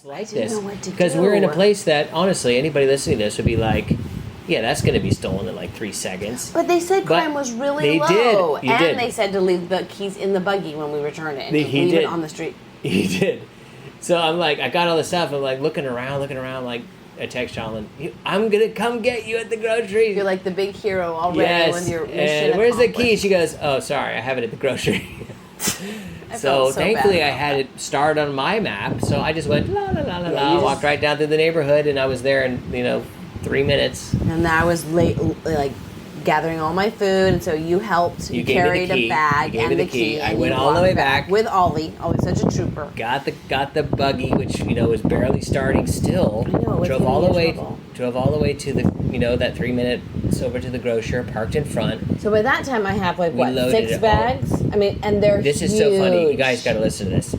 like didn't this. know what to Because do. we're in a place that, honestly, anybody listening to this would be like, yeah, that's going to be stolen in like 3 seconds. But they said But crime was really they low. did. You did. They said to leave the keys in the buggy when we returned it and He leave did. it on the street. He did. So I'm like, I got all this stuff. I'm like looking around, like, I text Jonalyn, I'm going to come get you at the grocery. You're like the big hero already with your mission and where's the accomplished. key? She goes, oh, sorry, I have it at the grocery. I So felt thankfully bad I about had it starred on my map. So I just went, la, la, la, la, Yeah, la, you just- walked right down through the neighborhood, and I was there in, 3 minutes. And I was late, like gathering all my food, and so you helped. You gave me the carried key. a bag You gave and me the the key. I and went you all the way walked back. with Ollie. Ollie's such a trooper. Got the buggy, which was barely starting still. I know, it was drove gonna all be the in way. trouble. Drove all the way to the that 3 minutes over to the grocer, parked in front. So by that time, I have like We what, loaded 6 it all. bags? I mean, and they're This huge. is so funny. You guys got to listen to this.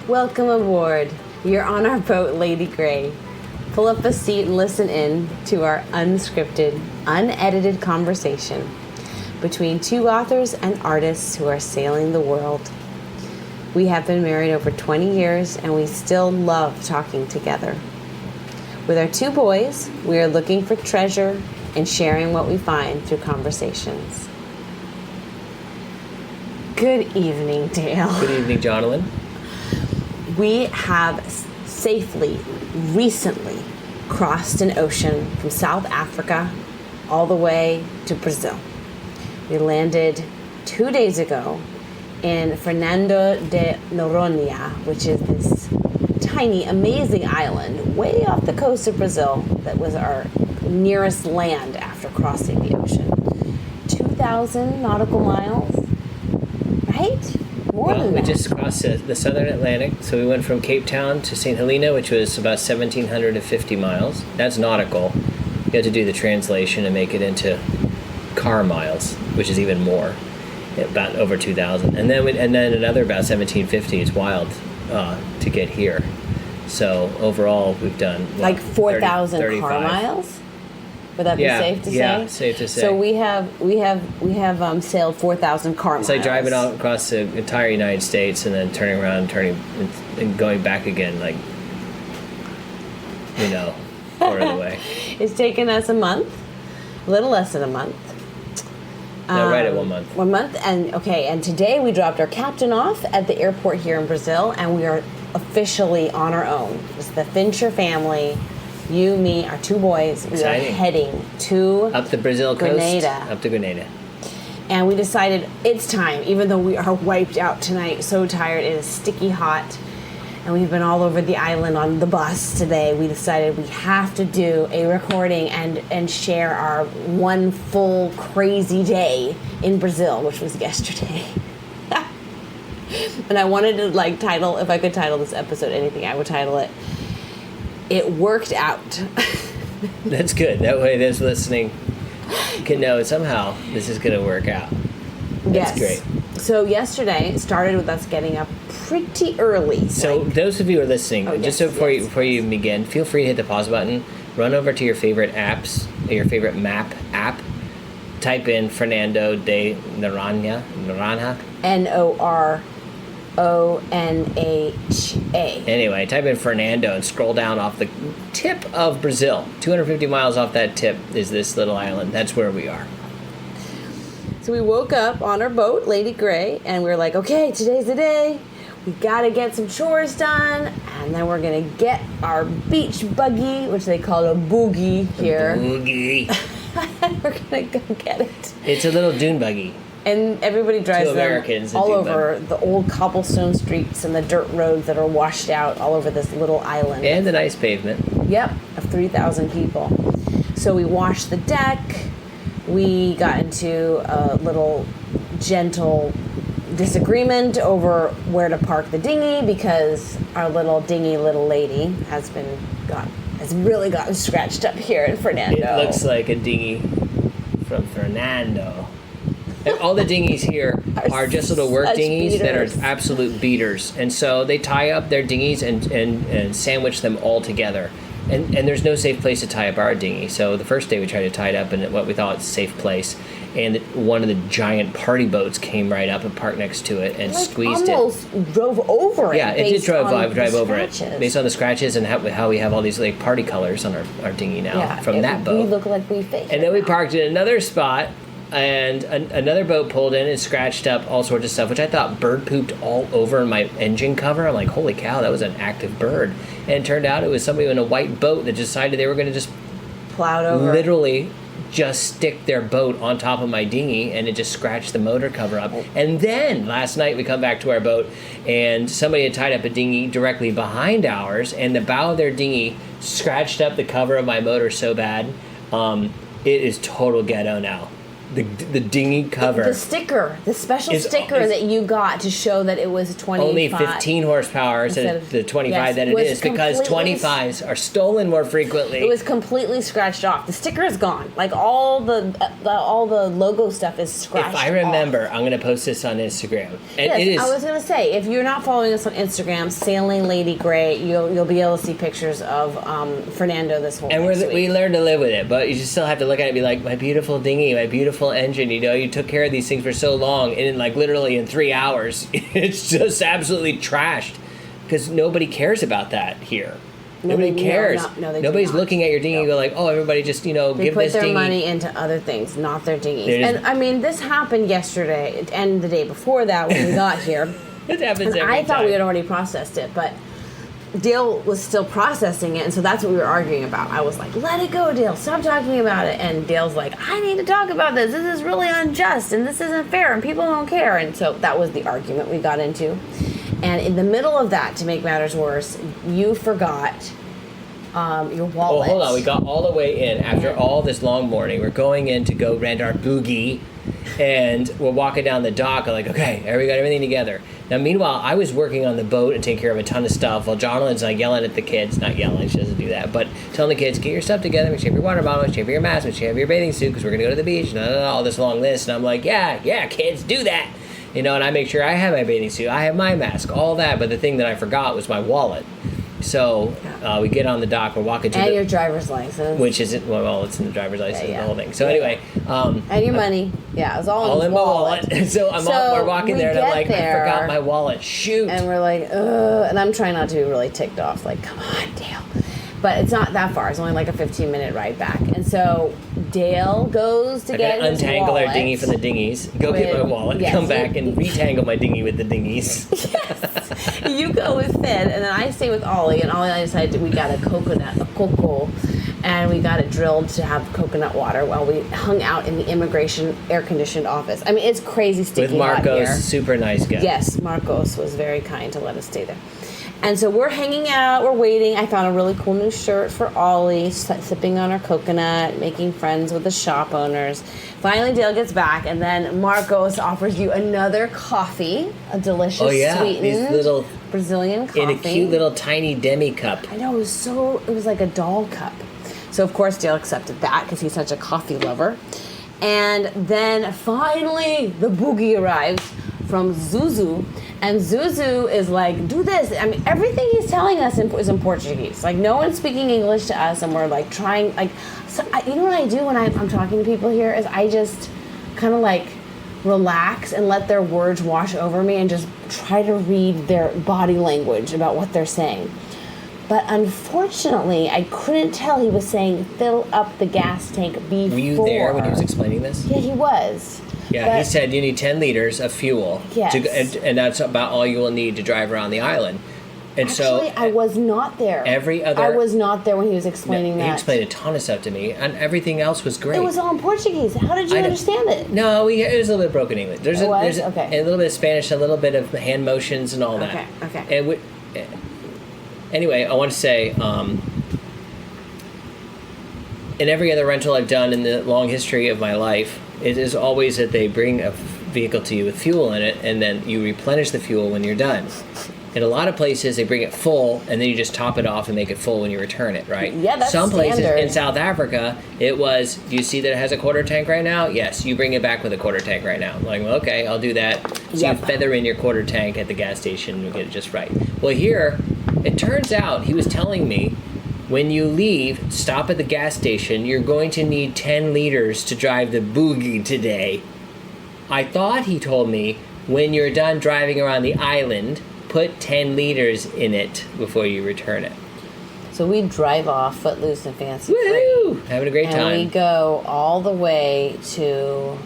Welcome aboard. You're on our boat, Lady Grey. Pull up a seat and listen in to our unscripted, unedited conversation between 2 authors and artists who are sailing the world. We have been married over 20 years and we still love talking together. With our 2 boys, we are looking for treasure and sharing what we find through conversations. Good evening, Dale. Good evening, Jonalyn. We have recently crossed an ocean from South Africa all the way to Brazil. We landed 2 days ago in Fernando de Noronha, which is this tiny, amazing island way off the coast of Brazil that was our nearest land after crossing the ocean. 2,000 nautical miles, right? More than We that. just crossed the southern Atlantic, so we went from Cape Town to St. Helena, which was about 1,750 miles. That's nautical. You have to do the translation and make it into car miles, which is even more, about over 2,000. And then another about 1,750. It's wild to get here. So overall, we've done Like 4,000 car 35. miles? Would that be safe to say? Yeah, safe to say. So we have sailed 4,000 car miles. It's like driving out across the entire United States and then turning around, and going back again, like, quarter of the way. It's taken us a month, a little less than a month. No, right at 1 month. 1 month, and today we dropped our captain off at the airport here in Brazil, and we are officially on our own. It's the Fincher family, you, me, our 2 boys. We Exciting. are heading to Up the Brazil coast. Grenada. Up to Grenada. And we decided it's time, even though we are wiped out tonight, so tired, it is sticky hot, and we've been all over the island on the bus today. We decided we have to do a recording and share our one full crazy day in Brazil, which was yesterday. And I wanted to title, if I could title this episode anything, I would title it, "It Worked Out." That's good. That way those listening can know somehow this is going to work out. That's great. So yesterday started with us getting up pretty early. So those of you who are listening, before you begin, feel free to hit the pause button. Run over to your favorite apps, your favorite map app. Type in Fernando de Noronha. Noronha. Anyway, type in Fernando and scroll down off the tip of Brazil. 250 miles off that tip is this little island. That's where we are. So we woke up on our boat, Lady Grey, and we were like, okay, today's the day. We gotta get some chores done, and then we're gonna get our beach buggy, which they call a boogie here. Boogie. We're gonna go get it. It's a little dune buggy. And everybody drives Americans them that all do over the old cobblestone streets and the dirt roads that are washed out all over this little island. And a nice pavement. Yep, of 3,000 people. So we washed the deck. We got into a little gentle disagreement over where to park the dinghy because our little lady has really gotten scratched up here in Fernando. It looks like a dinghy from Fernando. And all the dinghies here are just little work such dinghies beaters. that are absolute beaters. And so they tie up their dinghies and sandwich them all together. And there's no safe place to tie up our dinghy. So the first day we tried to tie it up in what we thought was a safe place. and one of the giant party boats came right up and parked next to it and squeezed almost drove over it. Yeah, it did drive over it scratches. based on the scratches and how we have all these like party colors on our dinghy now from that boat. We look like we faked. And then we parked in another spot, and another boat pulled in and scratched up all sorts of stuff, which I thought bird pooped all over my engine cover. I'm like, holy cow, that was an active bird. And it turned out it was somebody in a white boat that decided they were going to just plowed over. Literally just stick their boat on top of my dinghy, and it just scratched the motor cover up. And then last night we come back to our boat, and somebody had tied up a dinghy directly behind ours, and the bow of their dinghy scratched up the cover of my motor so bad. It is total ghetto now. The dinghy cover. The sticker, the special sticker that you got to show that it was 25. Only 15 horsepower instead of the 25 that it is, because 25s are stolen more frequently. It was completely scratched off. The sticker is gone. Like all the logo stuff is scratched off. If I remember, I'm going to post this on Instagram. And yes, it is, I was going to say, if you're not following us on Instagram, Sailing Lady Gray, you'll be able to see pictures of Fernando this whole and next week. we learned to live with it, but you just still have to look at it and be like, my beautiful dinghy, my beautiful engine, you took care of these things for so long, and literally in 3 hours it's just absolutely trashed, because nobody cares about that here. Nobody cares. Nobody's looking at your dinghy and go like, oh, everybody just they give this dinghy. They put their money into other things, not their dinghies. And I mean, this happened yesterday and the day before that when we got here. It happens every time. I thought we had already processed it, but Dale was still processing it, and so that's what we were arguing about. I was like, let it go, Dale. Stop talking about it. And Dale's like, I need to talk about this. This is really unjust, and this isn't fair, and people don't care. And so that was the argument we got into. And in the middle of that, to make matters worse, you forgot your wallet. Oh, hold on. We got all the way in after all this long morning. We're going in to go rent our buggy, and we're walking down the dock. I'm like, okay, we got everything together. Now, meanwhile, I was working on the boat and taking care of a ton of stuff while Jonalyn's like yelling at the kids. Not yelling, she doesn't do that, but telling the kids, get your stuff together, make sure you have your water bottle, make sure you have your mask, make sure you have your bathing suit, because we're going to go to the beach, and all this long list. And I'm like, yeah, kids, do that. And I make sure I have my bathing suit, I have my mask, all that. But the thing that I forgot was my wallet. So we get on the dock, we're walking to and your driver's license, which isn't it's in the driver's license, the whole thing. So anyway, and your money, it was all in my wallet. So we're walking there, and I'm like, I forgot my wallet. Shoot! And we're like, ugh, and I'm trying not to be really ticked off. Like, come on, Dale. But it's not that far. It's only like a 15-minute ride back. And so Dale goes to get his untangle wallet. our dinghy from the dinghies, get my wallet, come back and retangle my dinghy with the dinghies. Yes. You go with Finn, and then I stay with Ollie. And Ollie and I decided we got a cocoa, and we got it drilled to have coconut water while we hung out in the immigration air-conditioned office. I mean, it's crazy sticky with Marcos, hot here. Super nice guy. Yes, Marcos was very kind to let us stay there. And so we're hanging out, we're waiting. I found a really cool new shirt for Ollie, sipping on our coconut, making friends with the shop owners. Finally, Dale gets back, and then Marcos offers you another coffee, a delicious sweetened these little Brazilian coffee. In a cute little tiny demi cup. I know, it was like a doll cup. So, of course, Dale accepted that because he's such a coffee lover. And then finally, the boogie arrives from Zuzu. And Zuzu is like, do this. I mean, everything he's telling us is in Portuguese. Like, no one's speaking English to us, and we're like trying, like, so you know what I do when I'm talking to people here is I just kind of like relax and let their words wash over me and just try to read their body language about what they're saying. But unfortunately, I couldn't tell he was saying fill up the gas tank before. Were you there when he was explaining this? Yeah, he was. Yeah, he said you need 10 liters of fuel. Yes. And that's about all you will need to drive around the island. And actually, I was not there. I was not there when he was explaining that. He explained a ton of stuff to me, and everything else was great. It was all in Portuguese. How did you understand it? No, it was a little bit of broken English. There's a little bit of Spanish, a little bit of hand motions and all that. Okay. And anyway, I want to say, in every other rental I've done in the long history of my life, it is always that they bring a vehicle to you with fuel in it, and then you replenish the fuel when you're done. In a lot of places, they bring it full, and then you just top it off and make it full when you return it, right? Yeah, that's Some places standard. in South Africa, it was, do you see that it has a quarter tank right now? Yes, you bring it back with a quarter tank right now. I'm like, well, okay, I'll do that. So you feather in your quarter tank at the gas station and you get it just right. Well, here, it turns out, he was telling me when you leave, stop at the gas station. You're going to need 10 liters to drive the buggy today. I thought he told me when you're done driving around the island, put 10 liters in it before you return it. So we drive off footloose and fancy Woo! free. Having a great time. And we go all the way to,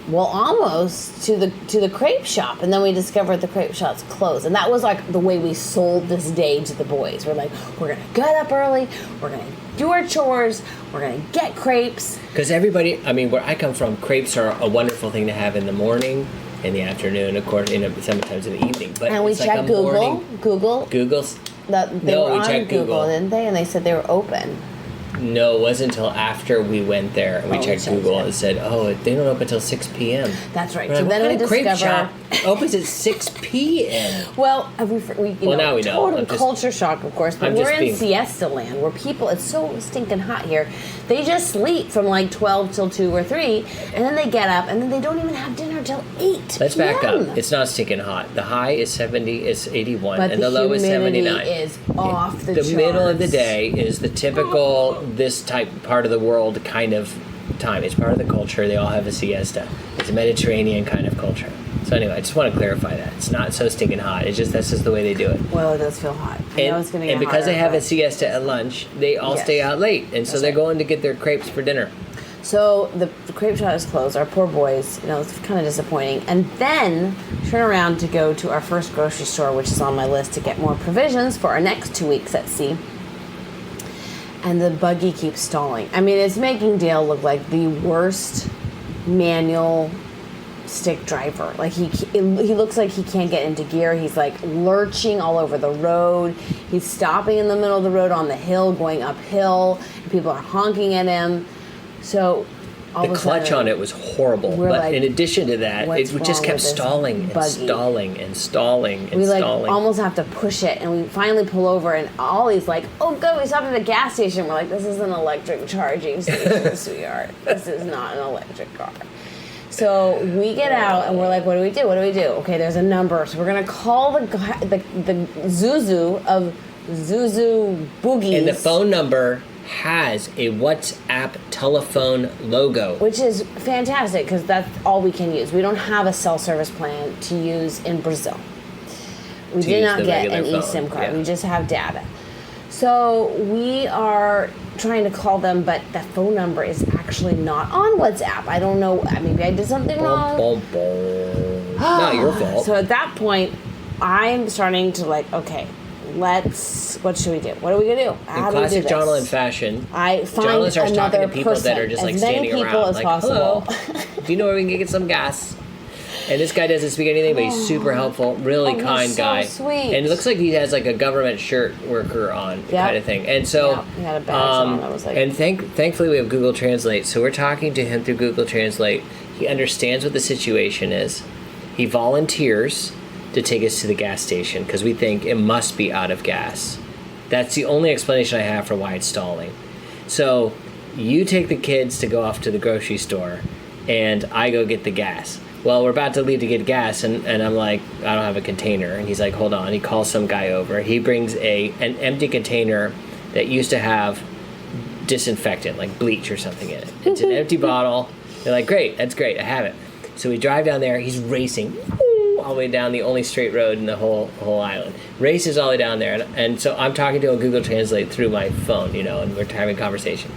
well, almost to the crepe shop, and then we discovered the crepe shop's closed. And that was like the way we sold this day to the boys. We're like, we're gonna get up early, we're gonna do our chores, we're gonna get crepes. Because everybody, I mean, where I come from, crepes are a wonderful thing to have in the morning, in the afternoon, of course, sometimes in the evening. But And we it's checked like Google. Google's. They were on Google, didn't they? And they said they were open. No, it wasn't until after we went there and we checked Google and said, "Oh, they don't open until 6 p.m." That's right. We're So like, then we what kind of discover crepe shop opens at 6 p.m. Well, now we know. Total culture shock, of course. But we're in siesta land, where people, it's so stinking hot here. They just sleep from like 12 till 2 or 3, and then they get up, and then they don't even have dinner till 8. Let's back up. It's not stinking hot. The high is 70, it's 81, but and the low is 79. But the humidity is off the charts. The middle of the day is the typical this type part of the world kind of time. It's part of the culture. They all have a siesta. It's a Mediterranean kind of culture. So anyway, I just want to clarify that. It's not so stinking hot. It's just that's just the way they do it. Well, it does feel hot. I know it's going to get and because hotter, they have a siesta at lunch, they all stay out late. And so they're going to get their crepes for dinner. So the crepe shop is closed. Our poor boys, it's kind of disappointing. And then turn around to go to our first grocery store, which is on my list to get more provisions for our next 2 weeks at sea. And the buggy keeps stalling. I mean, it's making Dale look like the worst manual stick driver. Like he looks like he can't get into gear. He's like lurching all over the road. He's stopping in the middle of the road on the hill, going uphill. People are honking at him. So the clutch on it was horrible. But like, in addition to that, it just kept stalling and stalling and stalling and we stalling. Almost have to push it, and we finally pull over, and Ollie's like, "Oh, good, we stopped at a gas station." We're like, "This is an electric charging station, sweetheart. This is not an electric car." So we get out, and we're like, "What do we do? What do we do?" Okay, there's a number, so we're gonna call the Zuzu of Zuzu Boogies. And the phone number has a WhatsApp telephone logo, which is fantastic because that's all we can use. We don't have a cell service plan to use in Brazil. We did not get an eSIM card. We just have data. So we are trying to call them, but that phone number is actually not on WhatsApp. I don't know. Maybe I did something wrong. Not your fault. So at that point, I'm starting to okay, what should we do? What are we going to do? How do we do this? In classic Jonalyn fashion, I find Jonalyn starts talking to people person, that are just as standing many people around. as possible. Hello, do you know where we can get some gas? And this guy doesn't speak anything, but he's super helpful, really kind guy. So sweet. And it looks like he has a government shirt worker on kind of thing. And so, he had a badge on. I was like, and thankfully we have Google Translate, so we're talking to him through Google Translate. He understands what the situation is. He volunteers to take us to the gas station because we think it must be out of gas. That's the only explanation I have for why it's stalling. So you take the kids to go off to the grocery store, and I go get the gas. Well, we're about to leave to get gas, and I'm like, I don't have a container. And he's like, hold on. He calls some guy over. He brings an empty container that used to have disinfectant, like bleach or something in it. It's an empty bottle. They're like, great, that's great, I have it. So we drive down there. He's racing all the way down the only straight road in the whole island. Races all the way down there. And so I'm talking to a Google Translate through my phone, and we're having a conversation.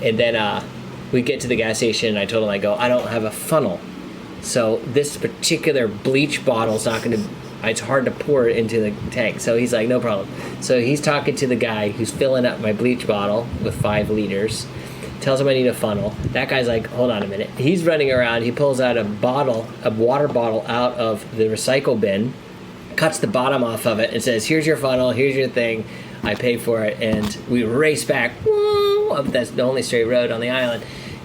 And then we get to the gas station, and I told him, I don't have a funnel. So this particular bleach bottle is not going to, it's hard to pour it into the tank. So he's like, no problem. So he's talking to the guy who's filling up my bleach bottle with 5 liters, tells him I need a funnel. That guy's like, hold on a minute. He's running around. He pulls out a water bottle out of the recycle bin, cuts the bottom off of it, and says, here's your funnel, here's your thing. I pay for it. And we race back up that's the only straight road on the island.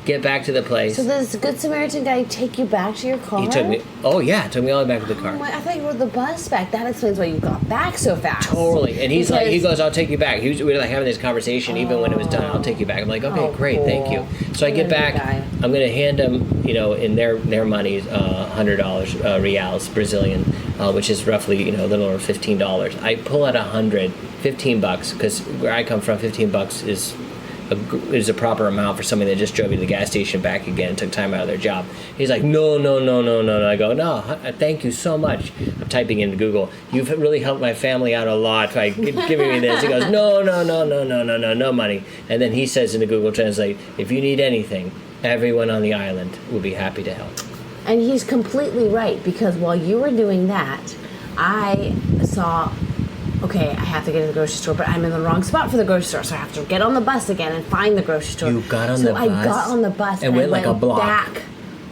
get back to the place. So does the Good Samaritan guy take you back to your car? He took me. Oh yeah, took me all the way back to the car. I thought you rode the bus back. That explains why you got back so fast. Totally. And he's like, he goes, I'll take you back. We were like having this conversation even when it was done. I'll take you back. I'm like, okay, great, cool. thank you. So I get back. I'm gonna hand him, in their money, $100 reals Brazilian, which is roughly a little over $15. I pull out $15 because where I come from, $15 is a proper amount for somebody that just drove you to the gas station back again and took time out of their job. He's like, no. I go, no, thank you so much. I'm typing into Google. You've really helped my family out a lot by giving me this. He goes, no money. And then he says in the Google Translate, if you need anything, everyone on the island will be happy to help. And he's completely right, because while you were doing that, I saw... Okay, I have to get to the grocery store, but I'm in the wrong spot for the grocery store, so I have to get on the bus again and find the grocery store. You got on the bus? So I got on the bus and went like a block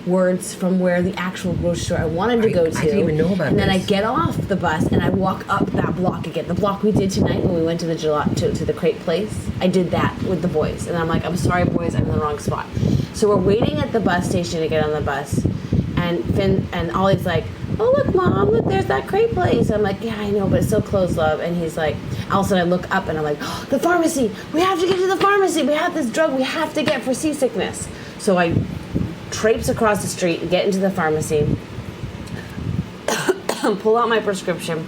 backwards from where the actual grocery store I wanted to go to. I didn't even know about And then this. I get off the bus and I walk up that block again. The block we did tonight when we went to the to the crepe place. I did that with the boys, and I'm like, I'm sorry, boys, I'm in the wrong spot. So we're waiting at the bus station to get on the bus, and Finn and Ollie's like, oh, look, Mom, look, there's that crepe place. I'm like, yeah, I know, but it's so close, love. And he's like, all of a sudden I look up and I'm like, oh, the pharmacy. We have to get to the pharmacy. We have this drug we have to get for seasickness. So I traipse across the street and get into the pharmacy, pull out my prescription.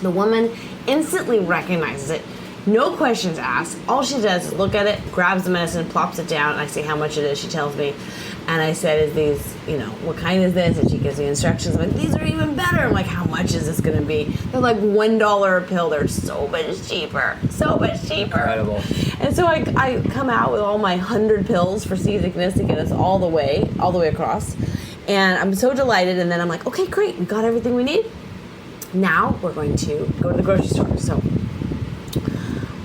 The woman instantly recognizes it. No questions asked. All she does is look at it, grabs the medicine, plops it down, and I see how much it is. She tells me. And I said, is these, what kind is this? And she gives me instructions. I'm like, these are even better. I'm like, how much is this going to be? They're like $1 a pill. They're so much cheaper. So much cheaper. Incredible. And so I come out with all my 100 pills for seasickness to get us all the way across. And I'm so delighted. And then I'm like, okay, great. We got everything we need. Now we're going to go to the grocery store. So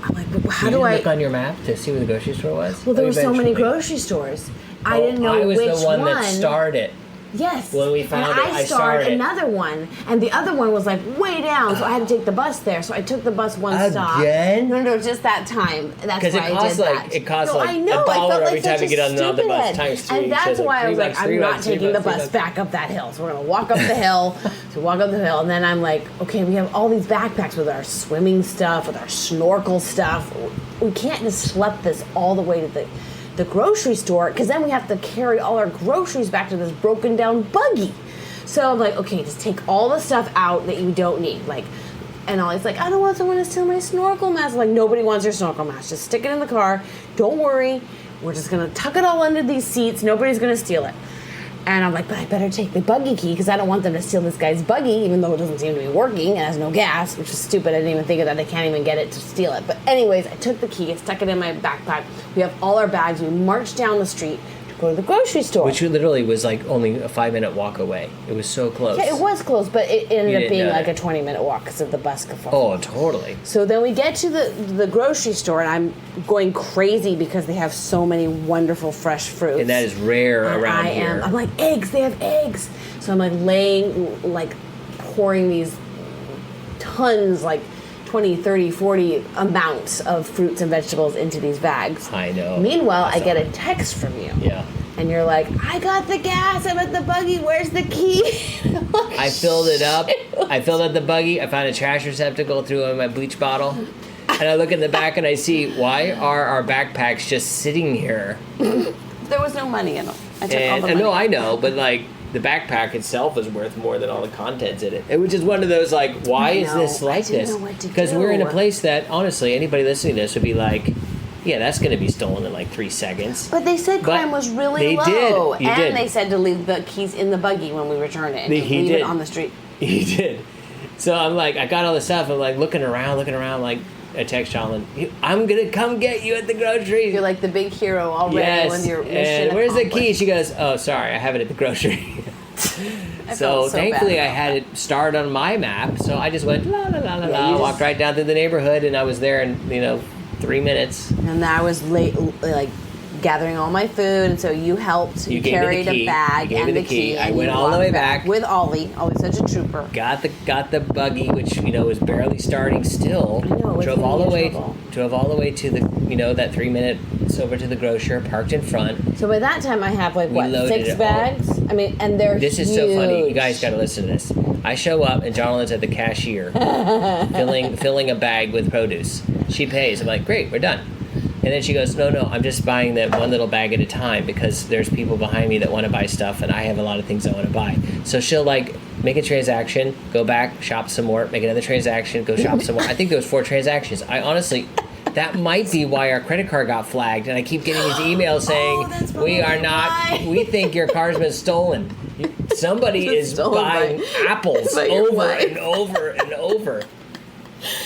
I'm like, how do I... look on your map to see where the grocery store was? Well, there were so many grocery stores. I didn't know which one. I was the one that started. Yes. When we found and it, I started another one, and the other one was like way down, so I had to take the bus there. So I took the bus one stop. Again? No, just that time. That's why I did that. It costs I know, $1 I every time you get on the bus times 3. And that's why I was like, I'm not taking the bus $3. back up that hill. So we're gonna walk up the hill. So walk up the hill, and then I'm like, okay, we have all these backpacks with our swimming stuff, with our snorkel stuff. We can't just schlep this all the way to the grocery store, because then we have to carry all our groceries back to this broken down buggy. So I'm like, okay, just take all the stuff out that you don't need. And Ollie's like, I don't want someone to steal my snorkel mask. I'm like, nobody wants your snorkel mask. Just stick it in the car. Don't worry. We're just going to tuck it all under these seats. Nobody's going to steal it. And I'm like, but I better take the buggy key, because I don't want them to steal this guy's buggy, even though it doesn't seem to be working. It has no gas, which is stupid. I didn't even think of that. I can't even get it to steal it. But anyways, I took the key. I stuck it in my backpack. We have all our bags. We marched down the street to go to the grocery store. Which literally was like only a 5-minute walk away. It was so close. Yeah, it was close, but it ended up being like a 20-minute walk because of the bus. Oh, totally. So then we get to the grocery store, and I'm going crazy because they have so many wonderful fresh fruits. And that is rare around here. I'm like, eggs, they have eggs. So I'm pouring these tons, 20, 30, 40 amounts of fruits and vegetables into these bags. I know. Meanwhile, I get a text from you. Yeah. And you're like, I got the gas, I'm at the buggy, where's the key? I filled it up. I filled up the buggy. I found a trash receptacle, threw in my bleach bottle. And I look in the back and I see, why are our backpacks just sitting here? There was no money in them. I took all the money. No, I know, but the backpack itself is worth more than all the contents in it. It was just one of those why is this like this? Because we're in a place that, honestly, anybody listening to this would be like, yeah, that's going to be stolen in 3 seconds. But they said crime was really low. And they said to leave the keys in the buggy when we return it. And leave it on the street. He did. So I'm I got all the stuff. I'm looking around. I text Jonalyn, I'm going to come get you at the grocery. You're like the big hero already with your mission. And where's the key? She goes, oh, sorry, I have it at the grocery. So thankfully I had it starred on my map. So I just went, la, la, la, la, la, walked right down through the neighborhood, and I was there in, 3 minutes. And I was late, gathering all my food, and so you helped. You carried a bag and the key. I went all the way back with Ollie. Ollie's such a trooper. Got the buggy, which was barely starting still. I know. Drove all the way to the that 3 minutes over to the grocer, parked in front. So by that time I have 6 bags. I mean, and they're This is huge. so funny. You guys got to listen to this. I show up and Jonalyn's at the cashier filling a bag with produce. She pays. I'm like, great, we're done. And then she goes, no, I'm just buying that one little bag at a time because there's people behind me that want to buy stuff and I have a lot of things I want to buy. So she'll make a transaction, go back, shop some more, make another transaction, go shop some more. I think there was 4 transactions. I honestly, that might be why our credit card got flagged. And I keep getting these emails saying, we think your car's been stolen. Somebody is buying apples over and over and over.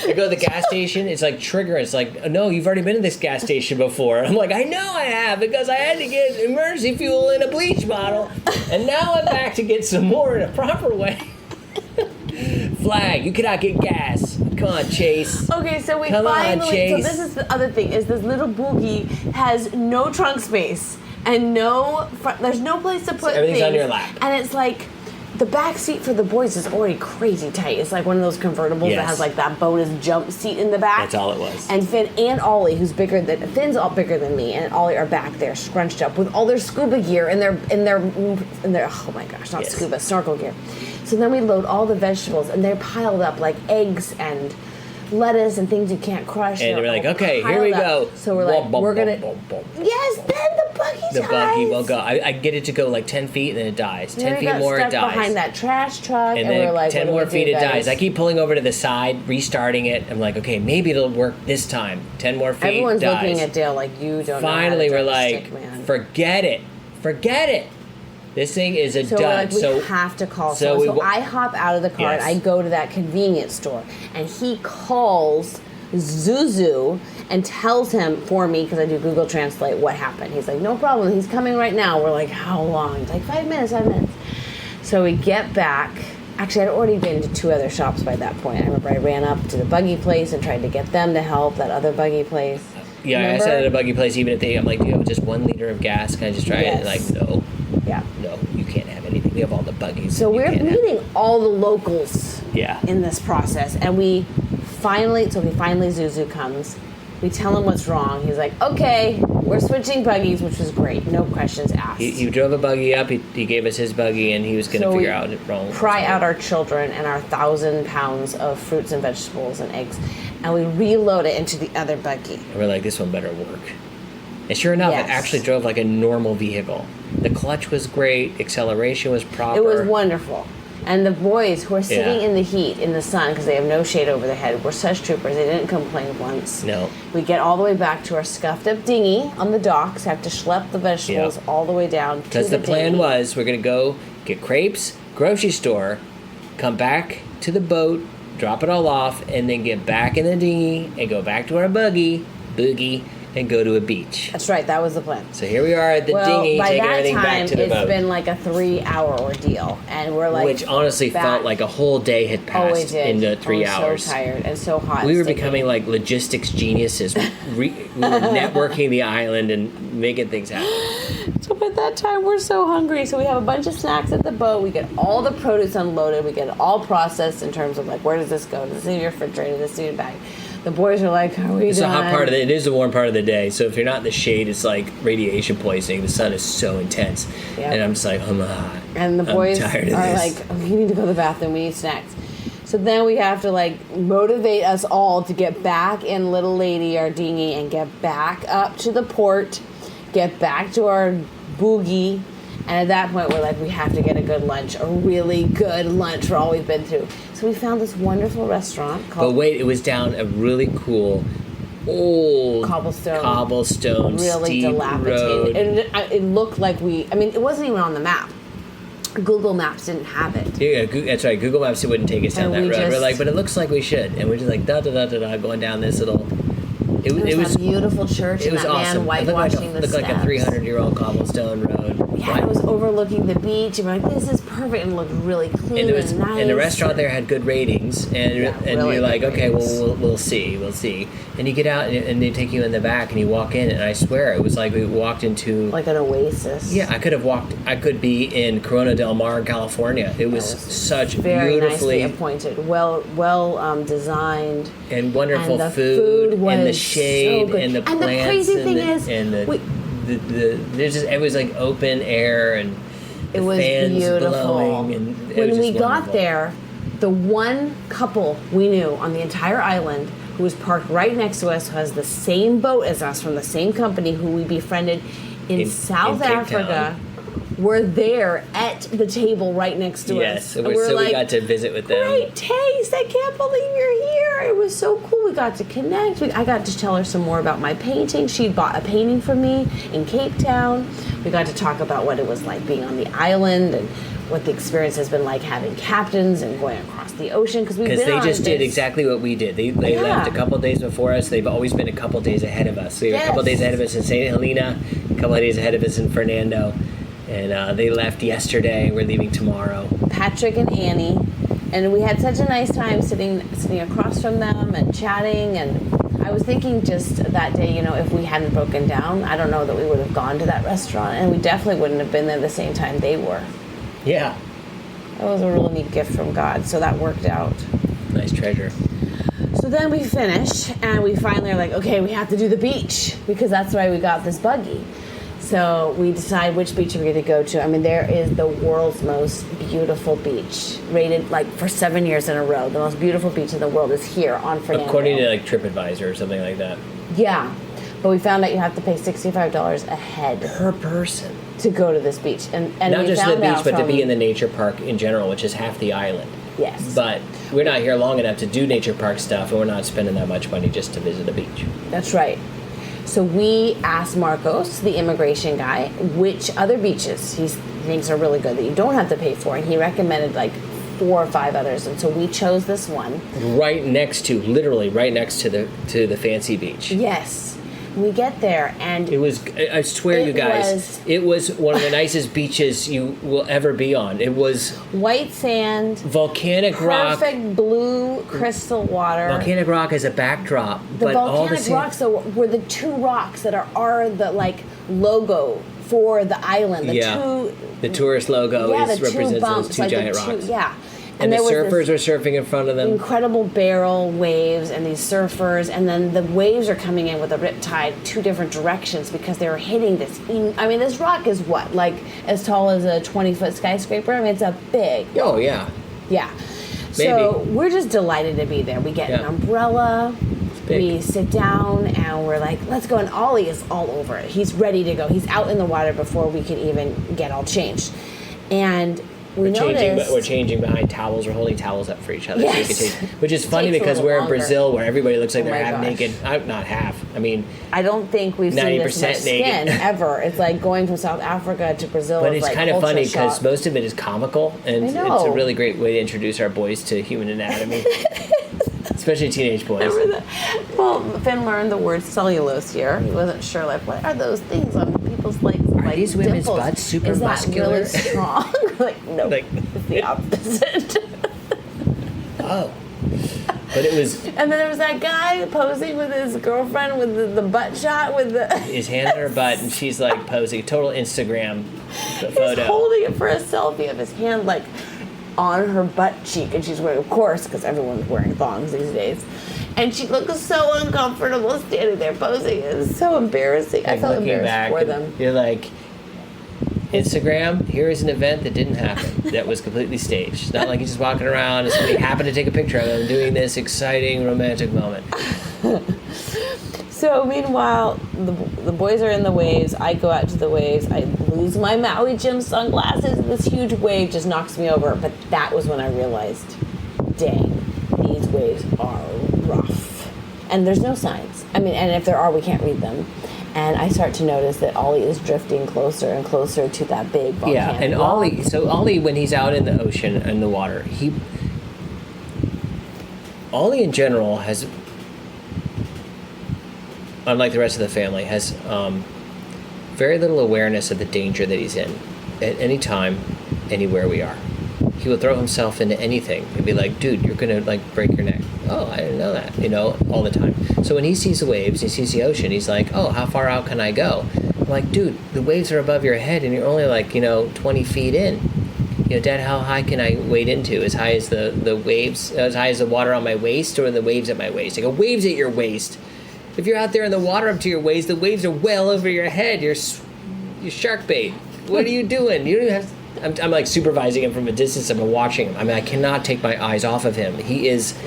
I go to the gas station, it's like trigger. It's like, no, you've already been to this gas station before. I'm like, I know I have because I had to get emergency fuel in a bleach bottle. And now I'm back to get some more in a proper way. Flag, you cannot get gas. Come on, Chase. Okay, so Come on, Chase. So this is the other thing, is this little buggy has no trunk space and there's no place to put everything's things. on your lap. And it's like, the back seat for the boys is already crazy tight. It's like one of those convertibles that has that bonus jump seat in the back. That's all it was. And Finn and Ollie, Finn's all bigger than me, and Ollie are back there scrunched up with all their scuba gear and their oh my gosh, not scuba, snorkel gear. So then we load all the vegetables, and they're piled up like eggs and lettuce and things you can't crush. And we're like, okay, here we go. So we're like, we're gonna. Yes, then the buggy dies. The buggy will go. I get it to go like 10 feet and then it dies. 10 feet more, it dies. Behind that trash truck, and then we're like, 10 more feet, it dies. I keep pulling over to the side, restarting it. I'm like, okay, maybe it'll work this time. 10 more feet, Everyone's dies. looking at Dale like, you don't Finally, know how to we're drive a like, stick, man. forget it. This thing is a dud. We're like, we have to call someone. So I hop out of the car and I go to that convenience store, and he calls Zuzu and tells him for me, because I do Google Translate, what happened. He's like, no problem, he's coming right now. We're like, how long? He's like, 5 minutes. So we get back. Actually, I'd already been to 2 other shops by that point. I remember I ran up to the buggy place and tried to get them to help, that other buggy place. Yeah, remember? I said at a buggy place, even if I'm like, do you have just 1 liter of gas? Can I just try it? And like, no. Yeah. No, you can't have anything. We have all the buggies. So we're meeting all the locals in this process. And finally Zuzu comes. We tell him what's wrong. He's like, okay, we're switching buggies, which was great. No questions asked. He drove a buggy up. He gave us his buggy, and he was going to figure out it wrong. Pry out our children and our 1,000 pounds of fruits and vegetables and eggs, and we reload it into the other buggy. And we're like, this one better work. And sure enough, it actually drove like a normal vehicle. The clutch was great. Acceleration was proper. It was wonderful. And the boys who are sitting in the heat, in the sun, because they have no shade over their head, were such troopers. They didn't complain once. No. We get all the way back to our scuffed up dinghy on the docks, have to schlep the vegetables all the way down to the Because the plan dinghy. was, we're going to go get crepes, grocery store, come back to the boat, drop it all off, and then get back in the dinghy and go back to our boogie, and go to a beach. That's right, that was the plan. So here we are at the dinghy, taking everything back to the boat. By that time, it's been like a 3-hour ordeal, and we're like, which honestly felt like a whole day had passed into 3 hours. So tired and so hot. We were becoming like logistics geniuses. We were networking the island and making things happen. So by that time, we're so hungry. So we have a bunch of snacks at the boat. We get all the produce unloaded. We get it all processed in terms of like, where does this go? Does this in your refrigerator? Does this in your bag? The boys are like, are we It's done? a hot part of it is the warm part of the day. So if you're not in the shade, it's like radiation poisoning. The sun is so intense. Yep. And I'm just like, I'm hot. And the boys are like, oh, we need to go to the bathroom. We need snacks. So then we have to like motivate us all to get back in Little Lady, our dinghy, and get back up to the port, get back to our boogie. And at that point, we're like, we have to get a good lunch, a really good lunch for all we've been through. So we found this wonderful restaurant called... But wait, it was down a really cool, old... Cobblestone, really steep dilapidated. road. And it looked like it wasn't even on the map. Google Maps didn't have it. Yeah, that's right. Google Maps wouldn't take us down that road. We're like, but it looks like we should. And we're just like, da-da-da-da-da, going down this little... It was a beautiful church, and that awesome. man whitewashing the steps. It looked like a 300-year-old cobblestone road. Yeah, it was overlooking the beach, and we're like, this is perfect, and it looked really clean and nice. And the restaurant there had good ratings, and really you're like, okay, ratings. well, we'll see. And you get out, and they take you in the back, and you walk in, and I swear, it was like we walked into... Like an oasis. Yeah, I could be in Corona del Mar, California. It was such very beautifully... nicely appointed, well designed. And wonderful and the food was and the shade, so good. and the plants. And the crazy thing is... there's just, it was like open air, and it was fans beautiful. blowing, and when we got wonderful. there, the one couple we knew on the entire island who was parked right next to us, who has the same boat as us from the same company, who we befriended in South Africa, were there at the table right next to us. Yes, so we got to visit with them. Great taste! I can't believe you're here. It was so cool. We got to connect. I got to tell her some more about my painting. She bought a painting from me in Cape Town. We got to talk about what it was like being on the island and what the experience has been like having captains and going across the ocean. Because they just did exactly what we did. They left a couple days before us. They've always been a couple days ahead of us. So they were a couple days ahead of us in St. Helena, a couple of days ahead of us in Fernando. And they left yesterday. We're leaving tomorrow. Patrick and Annie. And we had such a nice time sitting across from them and chatting. And I was thinking just that day, if we hadn't broken down, I don't know that we would have gone to that restaurant. And we definitely wouldn't have been there the same time they were. Yeah. That was a really neat gift from God. So that worked out. Nice treasure. So then we finish, and we finally are like, okay, we have to do the beach, because that's why we got this buggy. So we decide which beach we're going to go to. I mean, there is the world's most beautiful beach, rated for 7 years in a row. The most beautiful beach in the world is here on Fernando. According to TripAdvisor or something like that. Yeah, but we found out you have to pay $65 a head per person to go to this beach, and not we just found the beach, out but to be in the nature park in general, which is half the island. Yes, but we're not here long enough to do nature park stuff, and we're not spending that much money just to visit a beach. That's right. So we asked Marcos, the immigration guy, which other beaches he thinks are really good that you don't have to pay for, and he recommended 4 or 5 others, and so we chose this one. Literally right next to the fancy beach. Yes. We get there, and it was, I swear you guys, it was one of the nicest beaches you will ever be on. It was white sand, volcanic rock, perfect blue crystal water. Volcanic rock as a backdrop. The volcanic rocks were the 2 rocks that are the logo for the island. The tourist logo represents those 2 giant rocks. And the surfers are surfing in front of them. Incredible barrel waves, and these surfers, and then the waves are coming in with a riptide 2 different directions because they were hitting this. This rock is what, as tall as a 20-foot skyscraper? It's a big. Oh yeah. Yeah. Maybe. So we're just delighted to be there. We get an umbrella. We sit down and we're like, let's go. And Ollie is all over it. He's ready to go. He's out in the water before we can even get all changed. And we're changing behind towels. We're holding towels up for each other. Yes. So you can which is funny because we're in Brazil where everybody looks like they're half naked. Not half. I don't think we've seen this much skin ever. It's like going from South Africa to Brazil. But it's kind of funny because most of it is comical, and it's a really great way to introduce our boys to human anatomy. Especially teenage boys. Well, Finn learned the word cellulose here. He wasn't sure, what are those things on people's legs? Are these women's butts super muscular? Is that really strong? No, it's the opposite. Oh. But it was... And then there was that guy posing with his girlfriend with the butt shot with his hand on her butt, and she's posing. Total Instagram photo. He's holding it for a selfie of his hand on her butt cheek, and she's wearing, of course, because everyone's wearing thongs these days, and she looks so uncomfortable standing there posing. It's so embarrassing. I felt embarrassed for them. You're like, Instagram, here is an event that didn't happen, that was completely staged. It's not like you're just walking around and somebody happened to take a picture of them doing this exciting romantic moment. So meanwhile, the boys are in the waves. I go out to the waves. I lose my Maui Jim sunglasses. This huge wave just knocks me over. But that was when I realized, dang, these waves are rough. And there's no signs. And if there are, we can't read them. And I start to notice that Ollie is drifting closer and closer to that big volcanic and rock. Ollie, when he's out in the ocean, in the water, Ollie in general has, unlike the rest of the family, has very little awareness of the danger that he's in. at any time, anywhere we are. He will throw himself into anything. He'll be like, dude, you're going to like break your neck. Oh, I didn't know that, all the time. So when he sees the waves, he sees the ocean, he's like, oh, how far out can I go? I'm like, dude, the waves are above your head and you're only like, 20 feet in. Dad, how high can I wade into? As high as the waves, as high as the water on my waist, or the waves at my waist? I go, waves at your waist. If you're out there in the water up to your waist, the waves are well over your head. You're shark bait. What are you doing? You don't even have. I'm like supervising him from a distance. I'm watching him. I mean, I cannot take my eyes off of him. He is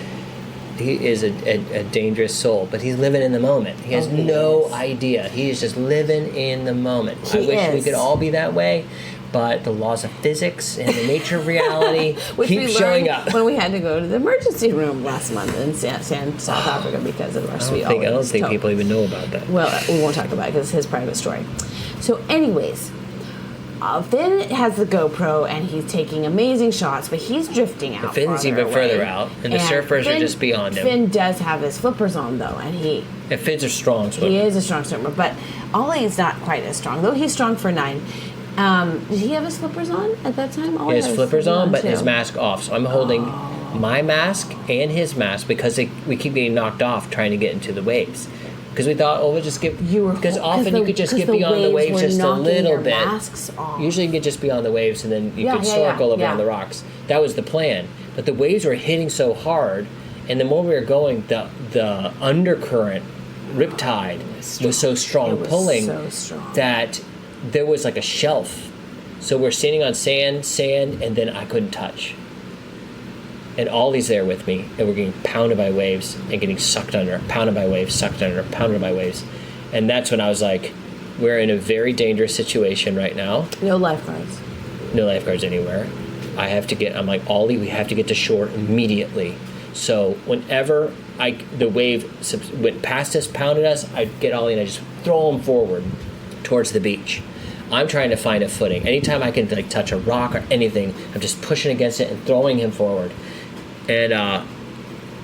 a dangerous soul, but he's living in the moment. He has no idea. He is just living in the moment. I wish we could all be that way. But the laws of physics and the nature of reality keep showing up. When we had to go to the emergency room last month in South Africa because of our sweet. I don't think people even know about that. Well, we won't talk about it because it's his private story. So, anyways, Finn has the GoPro and he's taking amazing shots, but he's drifting out. Finn's even further out, and the surfers are just beyond him. Finn does have his flippers on though, and Finn's a strong swimmer. He is a strong swimmer, but Ollie is not quite as strong, though he's strong for 9. Did he have his flippers on at that time? He has flippers on, but his mask off. So I'm holding my mask and his mask because we keep getting knocked off trying to get into the waves. Because we thought, we'll just get... Because often you could just get beyond the waves just a little bit. Usually you could just be on the waves and then you could snorkel over on the rocks. That was the plan. But the waves were hitting so hard, and the more we were going, the undercurrent, riptide, was so strong, pulling that... There was like a shelf. So we're standing on sand, and then I couldn't touch. And Ollie's there with me, and we're getting pounded by waves and getting sucked under, pounded by waves, sucked under, pounded by waves. And that's when I was like, we're in a very dangerous situation right now. No lifeguards. No lifeguards anywhere. I'm like, Ollie, we have to get to shore immediately. So whenever the wave went past us, pounded us, I'd get Ollie and I just throw him forward towards the beach. I'm trying to find a footing. Anytime I can like touch a rock or anything, I'm just pushing against it and throwing him forward. And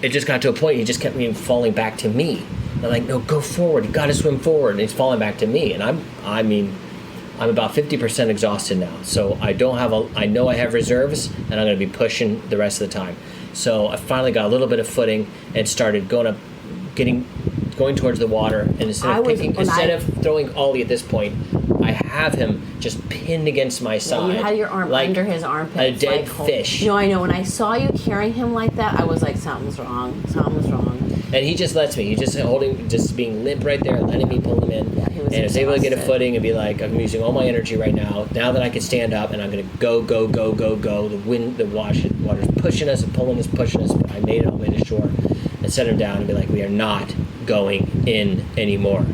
it just got to a point he just kept falling back to me. And I'm like, no, go forward. You got to swim forward. And he's falling back to me. And I'm about 50% exhausted now. So I know I have reserves, and I'm going to be pushing the rest of the time. So I finally got a little bit of footing and started going towards the water. And instead of throwing Ollie at this point, I have him just pinned against my side. You had your arm like under his armpit. A dead fish. No, I know. When I saw you carrying him like that, I was like, something's wrong. And he just lets me. He's just being limp right there, letting me pull him in. Yeah, he was and I was able to get a footing and be like, I'm using all my energy right now. Now that I can stand up, and I'm going to go. The wind, the water's pushing us and pulling us, pushing us. But I made it all the way to shore and set him down and be like, we are not going in anymore.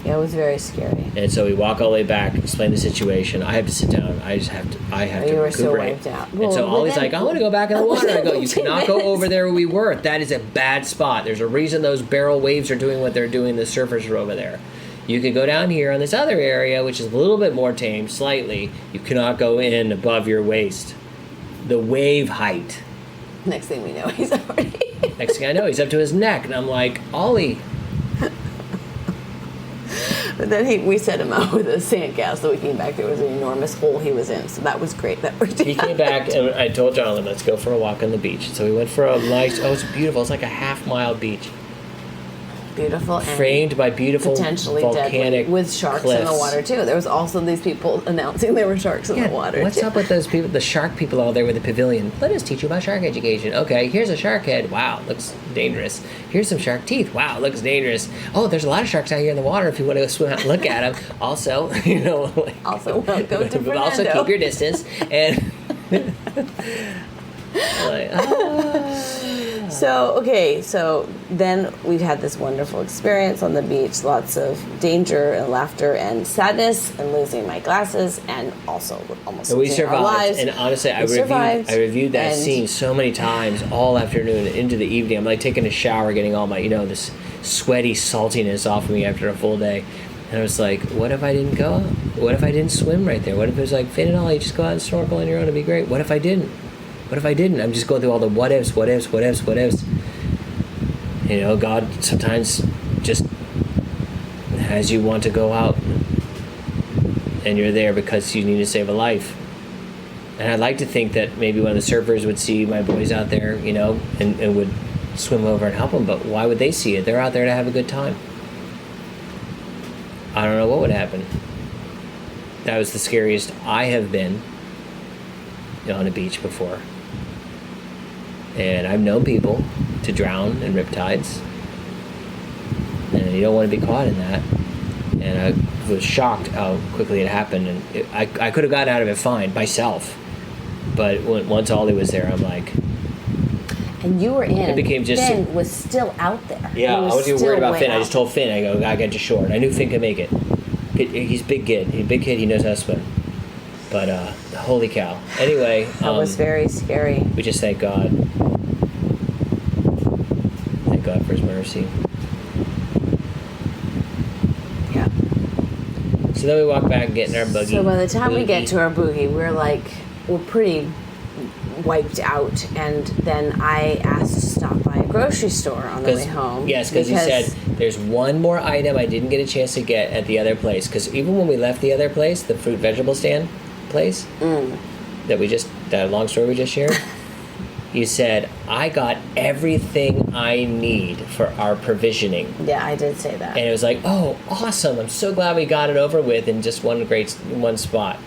Yeah, it was very scary. And so we walk all the way back, explain the situation. I have to sit down. I have to You were recuperate. so wiped out. And so Ollie's like, I want to go back in the water. I go, you cannot go over there where we were. That is a bad spot. There's a reason those barrel waves are doing what they're doing. The surfers are over there. You can go down here on this other area, which is a little bit more tame, slightly. You cannot go in above your waist. The wave height. Next thing we know, he's already... Next thing I know, he's up to his neck. And I'm like, Ollie... But then we set him out with a sand castle. We came back. There was an enormous hole he was in. So that was great. He came back, and I told Jonalyn, let's go for a walk on the beach. So we went for a nice... Oh, it's beautiful. It's like a half-mile beach. Beautiful. Framed by beautiful potentially volcanic with sharks cliffs. in the water, too. There was also these people announcing there were sharks in the water, What's up with those people, the shark people out there with the pavilion? Let us teach you about shark education. Okay, here's a shark head. Wow, looks dangerous. Here's some shark teeth. Wow, looks dangerous. Oh, there's a lot of sharks out here in the water if you want to go swim out and look at them. Also, Also, well, go to Fernando. Also, keep your distance. And... So then we've had this wonderful experience on the beach, lots of danger and laughter and sadness and losing my glasses and also almost losing our lives. And honestly, I reviewed that scene so many times all afternoon into the evening. I'm like taking a shower, getting all my, this sweaty saltiness off of me after a full day. And I was like, what if I didn't go? What if I didn't swim right there? What if it was like, Finn and Ollie, just go out and snorkel on your own, it'd be great. What if I didn't? What if I didn't? I'm just going through all the what ifs. God sometimes just has you want to go out and you're there because you need to save a life. And I'd like to think that maybe one of the surfers would see my boys out there, you know, and would swim over and help them. But why would they see it? They're out there to have a good time. I don't know what would happen. That was the scariest I have been, you know, on a beach before. And I've known people to drown in riptides. And you don't want to be caught in that. And I was shocked how quickly it happened. And I could have gotten out of it fine, myself. But once Ollie was there, I'm like... And you were in. It became just... Finn was still out there. Yeah, I wasn't even worried about Finn. Out. I just told Finn, I go, I got to shore. And I knew Finn could make it. He's a big kid. He's a big kid. He knows how to swim. But, holy cow. Anyway... That was very scary. We just thank God. Thank God for his mercy. Yeah. So then we walk back and get in our buggy. So by the time we get to our buggy, we're pretty wiped out. And then I asked to stop by a grocery store on the way home. Yes, because he said, there's one more item I didn't get a chance to get at the other place. Because even when we left the other place, the fruit vegetable stand place, that long story we just shared, you said, I got everything I need for our provisioning. Yeah, I did say that. And it was like, oh, awesome. I'm so glad we got it over with in just one spot.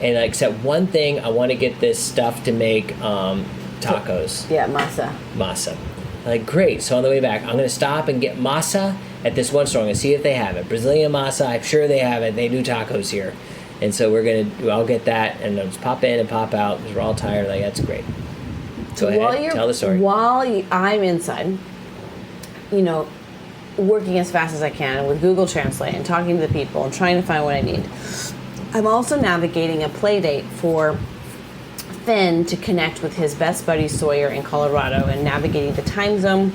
And except one thing, I want to get this stuff to make tacos. Yeah, masa. I'm like, great. So on the way back, I'm going to stop and get masa at this one store. I'm going to see if they have it. Brazilian masa, I'm sure they have it. They do tacos here. And so I'll get that, and I'll just pop in and pop out because we're all tired. Like, that's great. Go ahead, tell the story. While I'm inside, you know, working as fast as I can with Google Translate and talking to the people and trying to find what I need, I'm also navigating a play date for Finn to connect with his best buddy Sawyer in Colorado and navigating the time zone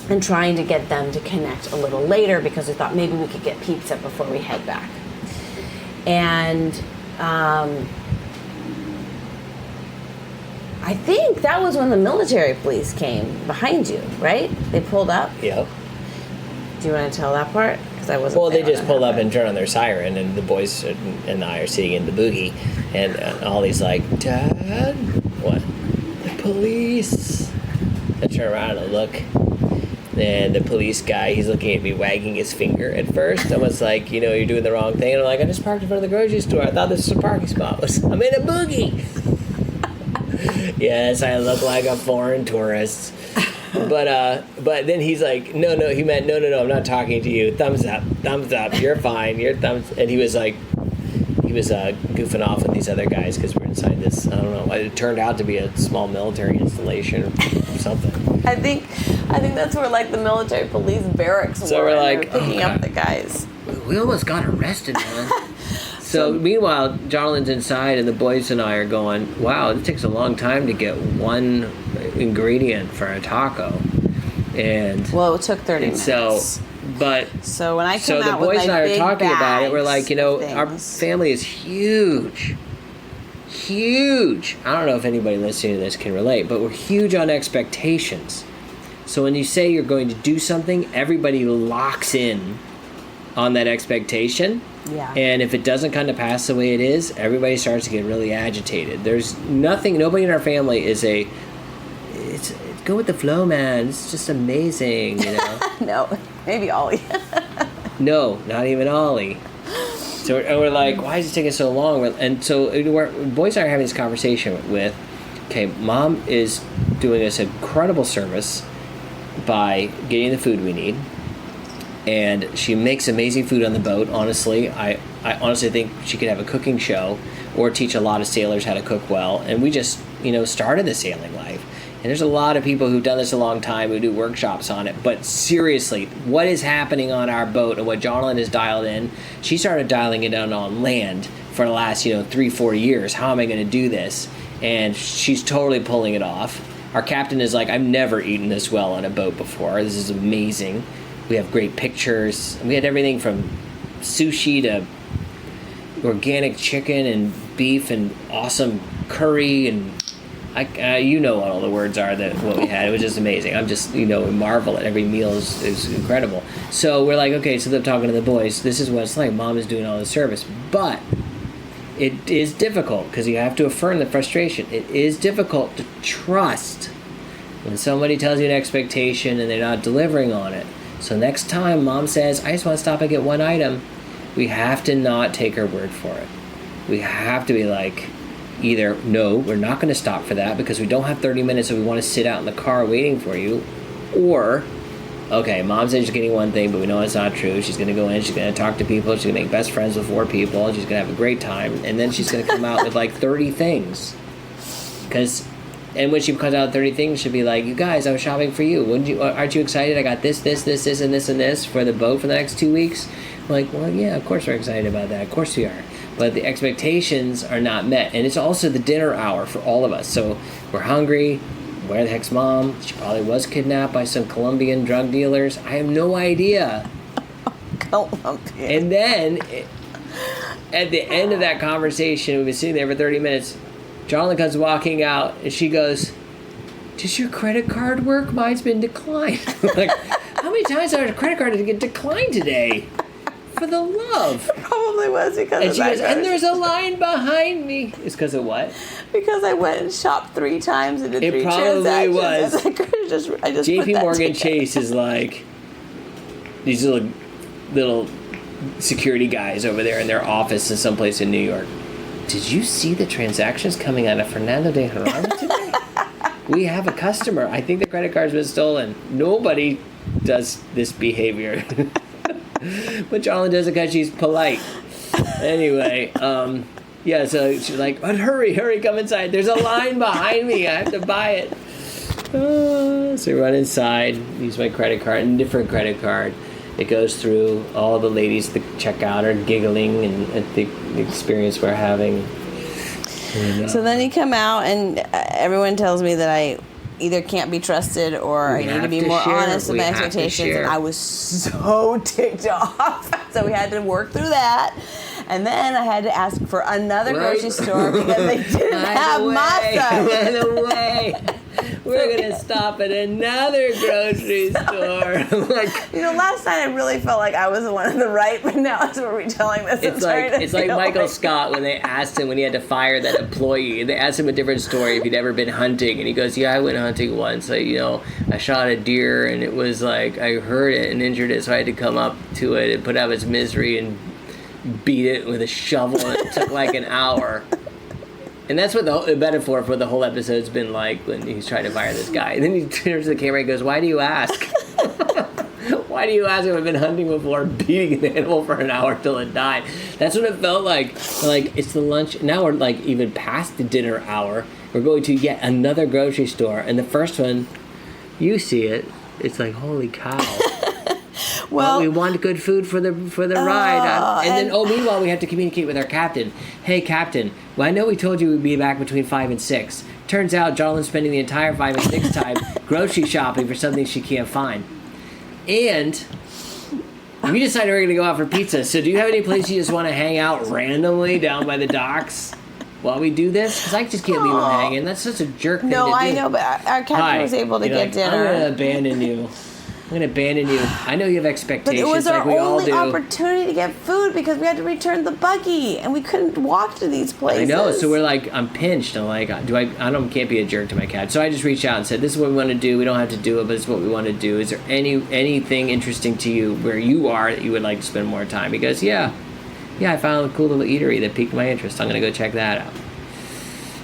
and trying to get them to connect a little later because we thought maybe we could get pizza before we head back. And I think that was when the military police came behind you, right? They pulled up? Yep. Do you want to tell that part? Because I wasn't. Well, they just pulled up and turned on their siren, and the boys and I are sitting in the buggy, and Ollie's like, Dad, what? The police. I turn around and look, and the police guy, he's looking at me wagging his finger at first. I was like, you know, you're doing the wrong thing. And I'm like, I just parked in front of the grocery store. I thought this was a parking spot. I'm in a buggy. Yes, I look like a foreign tourist. But then he's like, no, he meant, no, I'm not talking to you. Thumbs up, you're fine, and he was goofing off with these other guys because we're inside this, I don't know, it turned out to be a small military installation or something. I think that's where, like, the military police barracks so were. We're like, picking up the guys. We almost got arrested, man. So meanwhile, Jonalyn's inside, and the boys and I are going, wow, it takes a long time to get one ingredient for a taco. And well, it took 30 minutes. So when I came out the boys with and I are talking about it, we're like, you know, things. Our family is huge. I don't know if anybody listening to this can relate, but we're huge on expectations. So when you say you're going to do something, everybody locks in on that expectation. Yeah. And if it doesn't kind of pass the way it is, everybody starts to get really agitated. There's nobody in our family is it's go with the flow, man. It's just amazing, you know. No, maybe Ollie. No, not even Ollie. So we're like, why is it taking so long? And so boys and I are having this conversation with, okay, Mom is doing us incredible service by getting the food we need. And she makes amazing food on the boat, honestly. I honestly think she could have a cooking show or teach a lot of sailors how to cook well. And we just, you know, started the sailing life. And there's a lot of people who've done this a long time who do workshops on it. But seriously, what is happening on our boat and what Jonalyn has dialed in, she started dialing it in on land for the last, 3-4 years. How am I going to do this? And she's totally pulling it off. Our captain is like, I've never eaten this well on a boat before. This is amazing. We have great pictures. We had everything from sushi to organic chicken and beef and awesome curry, and you know what all the words are that what we had. It was just amazing. I'm just, we marvel at every meal is incredible. So we're like, okay, so they're talking to the boys. This is what it's like. Mom is doing all the service. But It is difficult because you have to affirm the frustration. It is difficult to trust when somebody tells you an expectation and they're not delivering on it. So next time mom says, I just want to stop and get one item, we have to not take her word for it. We have to be like, either, no, we're not going to stop for that because we don't have 30 minutes and we want to sit out in the car waiting for you. Or, okay, mom says she's getting one thing, but we know it's not true. She's going to go in, she's going to talk to people, she's going to make best friends with 4 people, she's going to have a great time, and then she's going to come out with like 30 things. And when she comes out with 30 things, she'll be like, you guys, I was shopping for you. Aren't you excited? I got this, and this for the boat for the next 2 weeks. I'm like, well, yeah, of course we're excited about that. Of course we are. But the expectations are not met. And it's also the dinner hour for all of us. So we're hungry. Where the heck's mom? She probably was kidnapped by some Colombian drug dealers. I have no idea. Colombian. And then, at the end of that conversation, we've been sitting there for 30 minutes, Jonalyn comes walking out, and she goes, does your credit card work? Mine's been declined. Like, how many times did our credit card get declined today? For the love. It probably was because and of she that. goes, and there's a line behind me. It's because of what? Because I went and shopped 3 times and did 3 transactions. It probably was. I just JP put Morgan that Chase is like these little security guys over there in their office in someplace in New York. Did you see the transactions coming out of Fernando de Noronha today? We have a customer. I think the credit card's been stolen. Nobody does this behavior. But Jonalyn does it because she's polite. Anyway, yeah, so she's like, but hurry, come inside. There's a line behind me. I have to buy it. So we run inside, use my credit card, and different credit card. It goes through all the ladies at the checkout are giggling and at the experience we're having. And, so then you come out and everyone tells me that I either can't be trusted or I need to be more honest with my expectations. And I was so ticked off. So we had to work through that. And then I had to ask for another grocery store because they didn't have masa. By the way, we're going to stop at another grocery store. Last night I really felt like I was the one in the right, but now as we're retelling this, it's like Michael Scott when they asked him when he had to fire that employee. They asked him a different story if he'd ever been hunting, and he goes, "Yeah, I went hunting once. I shot a deer, and it was like I hurt it and injured it, so I had to come up to it and put out its misery and beat it with a shovel, and it took like an hour." And that's what the metaphor for the whole episode's been like when he's trying to fire this guy. And then he turns to the camera and goes, why do you ask? Why do you ask if I've been hunting before, beating an animal for an hour till it died? That's what it felt like. Like, it's the lunch. Now we're like even past the dinner hour. We're going to yet another grocery store. And the first one, you see it. It's like, holy cow. Well, we want good food for the ride. And then, meanwhile, we have to communicate with our captain. Hey, captain, well, I know we told you we'd be back between 5 and 6. Turns out Jonalyn's spending the entire 5 and 6 time grocery shopping for something she can't find. And we decided we were going to go out for pizza. So do you have any place you just want to hang out randomly down by the docks while we do this? Because I just can't leave him hanging. That's such a jerk thing to do. No, I know, but our captain was able to get dinner. I'm going to abandon you. I'm going to abandon you. I know you have expectations. But it was our only all do. opportunity to get food because we had to return the buggy and we couldn't walk to these places. I know. So we're like, I'm pinched. I'm like, can't be a jerk to my cat. So I just reached out and said, this is what we want to do. We don't have to do it, but it's what we want to do. Is there anything interesting to you where you are that you would like to spend more time? He goes, yeah, I found a cool little eatery that piqued my interest. I'm going to go check that out.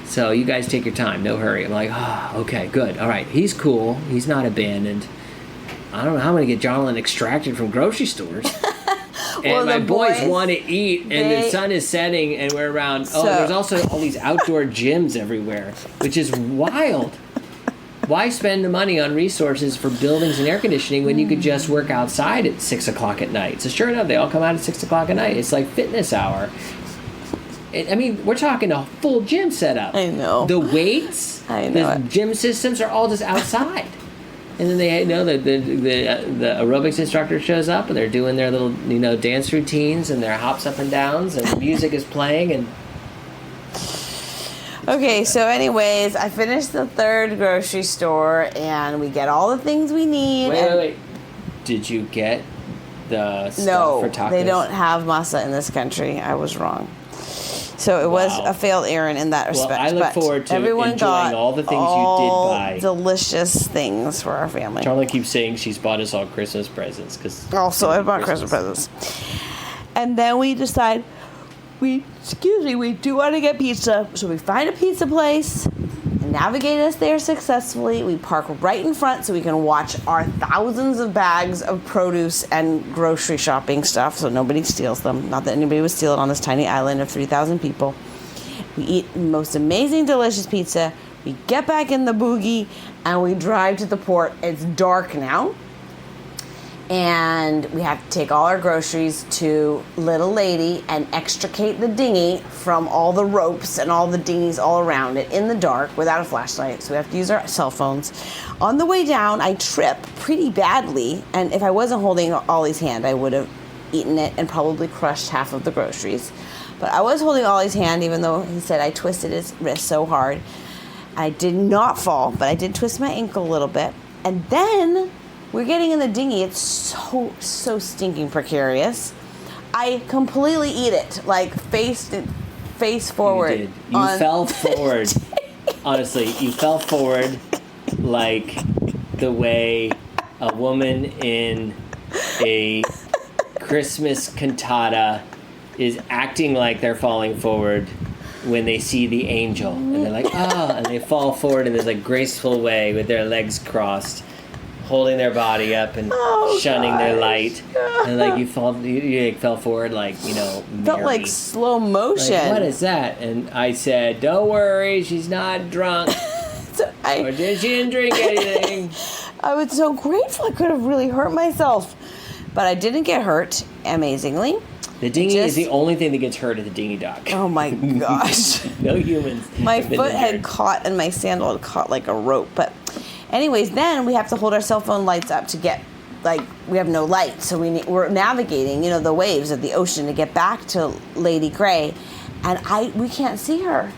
So you guys take your time. No hurry. I'm like, okay, good. All right. He's cool. He's not abandoned. I don't know how I'm going to get Jonalyn extracted from grocery stores. And my boys want to eat, and the sun is setting, and we're around. There's also all these outdoor gyms everywhere, which is wild. Why spend the money on resources for buildings and air conditioning when you could just work outside at 6 o'clock at night? So sure enough, they all come out at 6 o'clock at night. It's like fitness hour. We're talking a full gym setup. I know. The weights, the gym systems are all just outside. And then the aerobics instructor shows up and they're doing their little dance routines and their hops up and downs and the music is playing and. Okay, so anyways, I finished the 3rd grocery store and we get all the things we need. Wait. Did you get the stuff for tacos? No, they don't have masa in this country. I was wrong. So it was Wow. a failed errand in that respect. Well, I look but forward to everyone enjoying got all the things you all did buy. delicious things for our family. Charlotte keeps saying she's bought us all Christmas presents. Also, I bought Christmas presents. And then we decide, we do want to get pizza. So we find a pizza place, navigate us there successfully. We park right in front so we can watch our thousands of bags of produce and grocery shopping stuff so nobody steals them. Not that anybody would steal it on this tiny island of 3,000 people. We eat the most amazing, delicious pizza. We get back in the buggy and we drive to the port. It's dark now. And we have to take all our groceries to Little Lady and extricate the dinghy from all the ropes and all the dinghies all around it in the dark without a flashlight. So we have to use our cell phones. On the way down, I trip pretty badly. And if I wasn't holding Ollie's hand, I would have eaten it and probably crushed half of the groceries. But I was holding Ollie's hand, even though he said I twisted his wrist so hard. I did not fall, but I did twist my ankle a little bit. And then we're getting in the dinghy. It's so stinking precarious. I completely eat it, like face forward. You did. You fell forward. Honestly, you fell forward like the way a woman in a Christmas cantata is acting like they're falling forward when they see the angel. And they're like, and they fall forward in this like graceful way with their legs crossed, holding their body up and shunning their light. And like you fell forward like, felt Mary. like slow motion. Like, what is that? And I said, don't worry, she's not drunk. Or she didn't drink anything. I was so grateful. I could have really hurt myself. But I didn't get hurt, amazingly. The dinghy is the only thing that gets hurt at the dinghy dock. Oh my gosh. No humans. My foot had caught and my sandal had caught like a rope. But anyways, then we have to hold our cell phone lights up to get, we have no light. So we're navigating, the waves of the ocean to get back to Lady Grey. And we can't see her.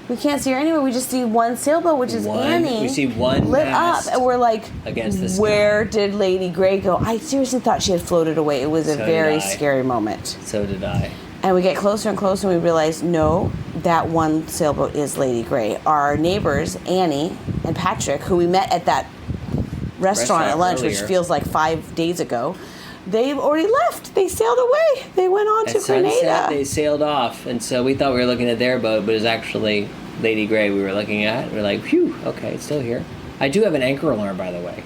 We can't see her anywhere. We just see one sailboat, which is Annie. We see one lit mast up, and we're like, against the sky. Where did Lady Grey go? I seriously thought she had floated away. It was a very scary moment. So did I. And we get closer and closer, and we realize, no, that one sailboat is Lady Grey. Our neighbors, Annie and Patrick, who we met at that restaurant at lunch, earlier, which feels like 5 days ago, they've already left. They sailed away. They went on to Grenada. Sunset, they sailed off, and so we thought we were looking at their boat, but it was actually Lady Grey we were looking at. We're like, phew, okay, it's still here. I do have an anchor alarm, by the way.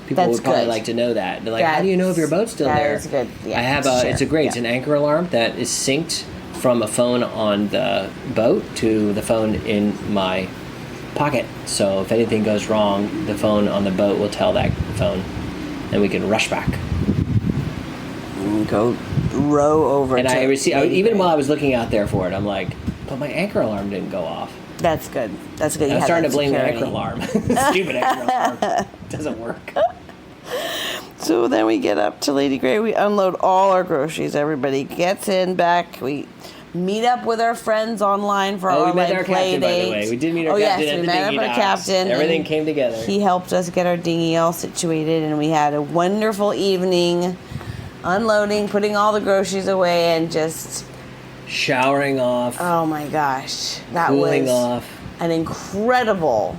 People would probably like to know that. They're like, how do you know if your boat's still there? That is good. Yeah, I have it's an anchor alarm that is synced from a phone on the boat to the phone in my pocket. So if anything goes wrong, the phone on the boat will tell that phone, and we can rush back. Go row over. And even while I was looking out there for it, I'm like, but my anchor alarm didn't go off. That's good. That's good. I'm starting to blame the anchor alarm. Stupid anchor alarm. Doesn't work. So then we get up to Lady Grey. We unload all our groceries. Everybody gets in back. We meet up with our friends online for our we met our play captain, date. By the way. We did meet our captain at the dinghy we met our docks. captain. Everything came together. He helped us get our dinghy all situated, and we had a wonderful evening unloading, putting all the groceries away, and just showering off. Oh my gosh. That cooling was off. An incredible,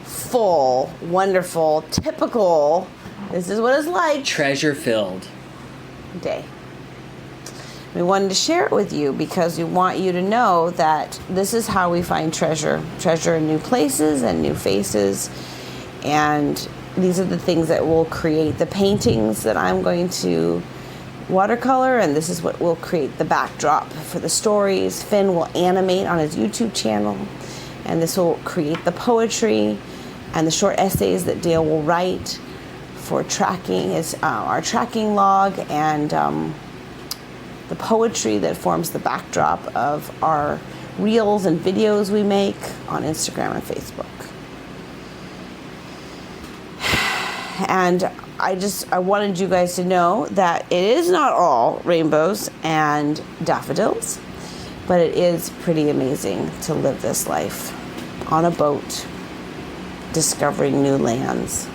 full, wonderful, typical, this is what it's like, treasure-filled day. We wanted to share it with you because we want you to know that this is how we find treasure in new places and new faces. And these are the things that will create the paintings that I'm going to watercolor, and this is what will create the backdrop for the stories. Finn will animate on his YouTube channel, and this will create the poetry and the short essays that Dale will write for tracking our tracking log, and the poetry that forms the backdrop of our reels and videos we make on Instagram and Facebook. And I wanted you guys to know that it is not all rainbows and daffodils, but it is pretty amazing to live this life on a boat, discovering new lands.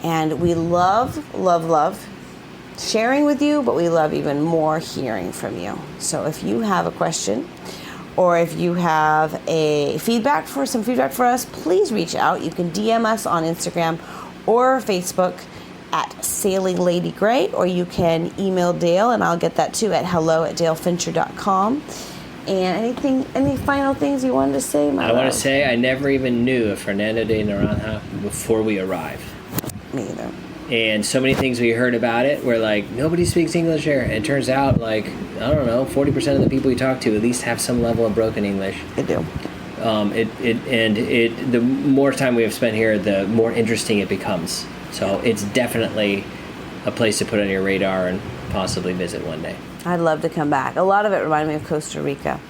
And we love, love, love sharing with you, but we love even more hearing from you. So if you have a question or if you have a feedback for us, please reach out. You can DM us on Instagram or Facebook at Sailing Lady Gray, or you can email Dale, and I'll get that too at hello@dalefincher.com. And any final things you wanted to say, my I love? want to say I never even knew of Fernando de Noronha before we arrived. Me either. And so many things we heard about it were like, nobody speaks English here. And it turns out, like, I don't know, 40% of the people we talk to at least have some level of broken English. They do. The more time we have spent here, the more interesting it becomes. So it's definitely a place to put on your radar and possibly visit one day. I'd love to come back. A lot of it reminded me of Costa Rica.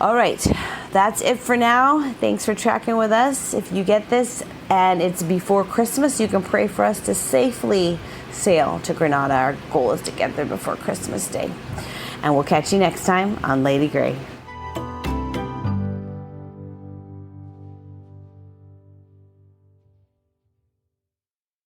All right, that's it for now. Thanks for tracking with us. If you get this and it's before Christmas, you can pray for us to safely sail to Granada. Our goal is to get there before Christmas Day. And we'll catch you next time on Lady Gray.